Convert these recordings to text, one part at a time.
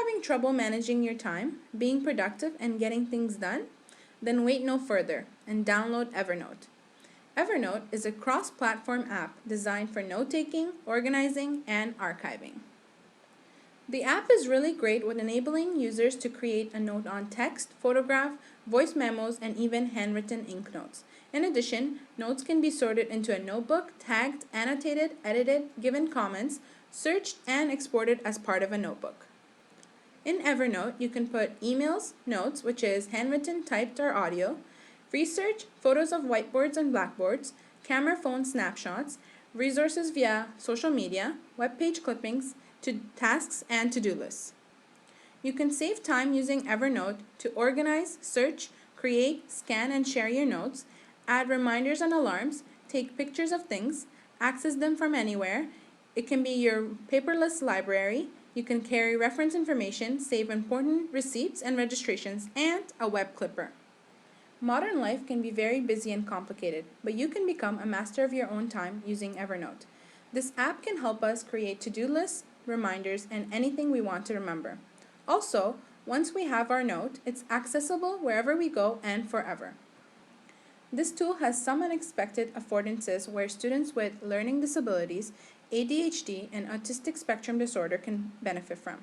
having trouble managing your time, being productive, and getting things done? Then wait no further and download Evernote. Evernote is a cross-platform app designed for note-taking, organizing, and archiving. The app is really great with enabling users to create a note on text, photograph, voice memos, and even handwritten ink notes. In addition, notes can be sorted into a notebook, tagged, annotated, edited, given comments, searched, and exported as part of a notebook. In Evernote, you can put emails, notes, which is handwritten, typed, or audio, research, photos of whiteboards and blackboards, camera phone snapshots, resources via social media, web page clippings, to tasks and to-do lists. You can save time using Evernote to organize, search, create, scan, and share your notes, add reminders and alarms, take pictures of things, access them from anywhere. It can be your paperless library. You can carry reference information, save important receipts and registrations, and a web clipper. Modern life can be very busy and complicated, but you can become a master of your own time using Evernote. This app can help us create to-do lists, reminders, and anything we want to remember. Also, once we have our note, it's accessible wherever we go and forever. This tool has some unexpected affordances where students with learning disabilities, ADHD, and autistic spectrum disorder can benefit from.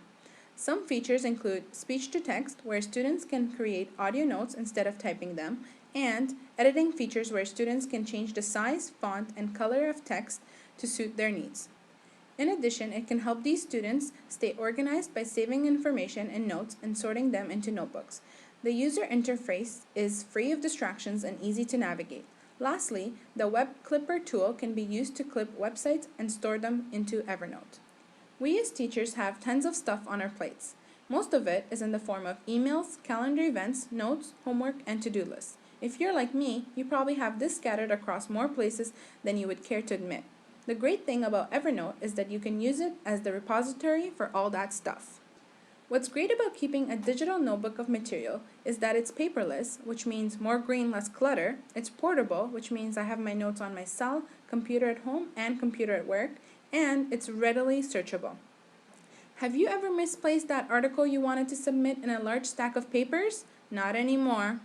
Some features include speech-to-text, where students can create audio notes instead of typing them, and editing features where students can change the size, font, and color of text to suit their needs. In addition, it can help these students stay organized by saving information in notes and sorting them into notebooks. The user interface is free of distractions and easy to navigate. Lastly, the web clipper tool can be used to clip websites and store them into Evernote. We as teachers have tons of stuff on our plates. Most of it is in the form of emails, calendar events, notes, homework, and to-do lists. If you're like me, you probably have this scattered across more places than you would care to admit. The great thing about Evernote is that you can use it as the repository for all that stuff. What's great about keeping a digital notebook of material is that it's paperless, which means more green, less clutter. It's portable, which means I have my notes on my cell, computer at home, and computer at work, and it's readily searchable. Have you ever misplaced that article you wanted to submit in a large stack of papers? Not anymore.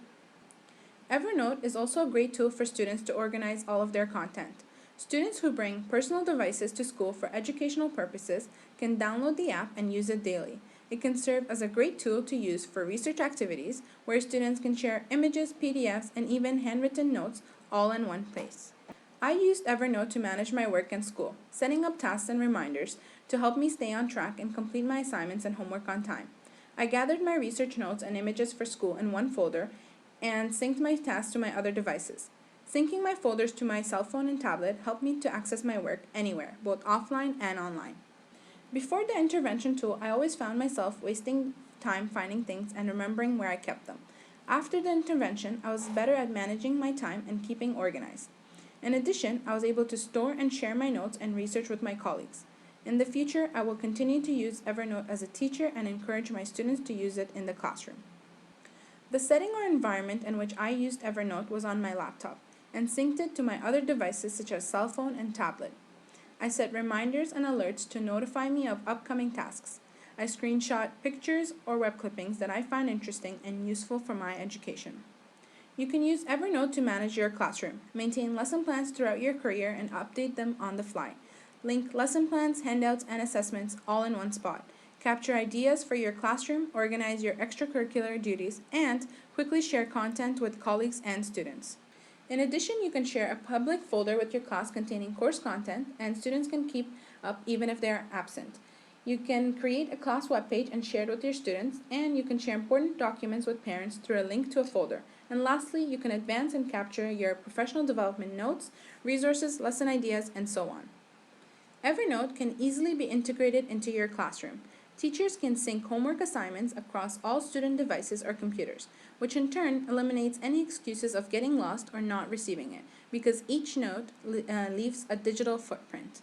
Evernote is also a great tool for students to organize all of their content. Students who bring personal devices to school for educational purposes can download the app and use it daily. It can serve as a great tool to use for research activities where students can share images, PDFs, and even handwritten notes all in one place. I used Evernote to manage my work and school, setting up tasks and reminders to help me stay on track and complete my assignments and homework on time. I gathered my research notes and images for school in one folder and synced my tasks to my other devices. Syncing my folders to my cell phone and tablet helped me to access my work anywhere, both offline and online. Before the intervention tool, I always found myself wasting time finding things and remembering where I kept them. After the intervention, I was better at managing my time and keeping organized. In addition, I was able to store and share my notes and research with my colleagues. In the future, I will continue to use Evernote as a teacher and encourage my students to use it in the classroom. The setting or environment in which I used Evernote was on my laptop and synced it to my other devices such as cell phone and tablet. I set reminders and alerts to notify me of upcoming tasks. I screenshot pictures or web clippings that I find interesting and useful for my education. You can use Evernote to manage your classroom, maintain lesson plans throughout your career, and update them on the fly. Link lesson plans, handouts, and assessments all in one spot. Capture ideas for your classroom, organize your extracurricular duties, and quickly share content with colleagues and students. In addition, you can share a public folder with your class containing course content, and students can keep up even if they are absent. You can create a class webpage and share it with your students, and you can share important documents with parents through a link to a folder. And lastly, you can advance and capture your professional development notes, resources, lesson ideas, and so on. Evernote can easily be integrated into your classroom. Teachers can sync homework assignments across all student devices or computers, which in turn eliminates any excuses of getting lost or not receiving it, because each note leaves a digital footprint.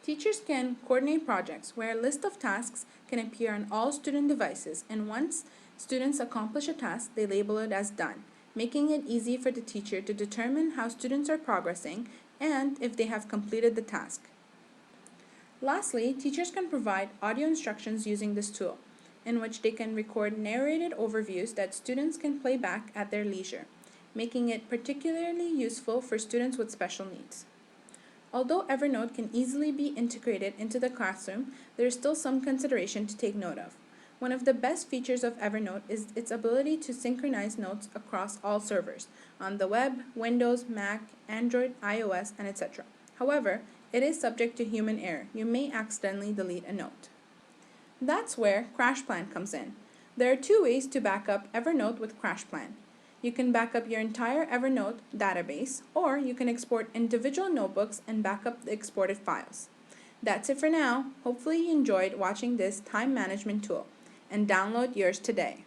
Teachers can coordinate projects where a list of tasks can appear on all student devices, and once students accomplish a task, they label it as done, making it easy for the teacher to determine how students are progressing and if they have completed the task. Lastly, teachers can provide audio instructions using this tool, in which they can record narrated overviews that students can play back at their leisure, making it particularly useful for students with special needs. Although Evernote can easily be integrated into the classroom, there is still some consideration to take note of. One of the best features of Evernote is its ability to synchronize notes across all servers on the web, Windows, Mac, Android, iOS, and etc. However, it is subject to human error. You may accidentally delete a note. That's where CrashPlan comes in. There are two ways to back up Evernote with CrashPlan. You can back up your entire Evernote database, or you can export individual notebooks and back up the exported files. That's it for now. Hopefully you enjoyed watching this time management tool, and download yours today.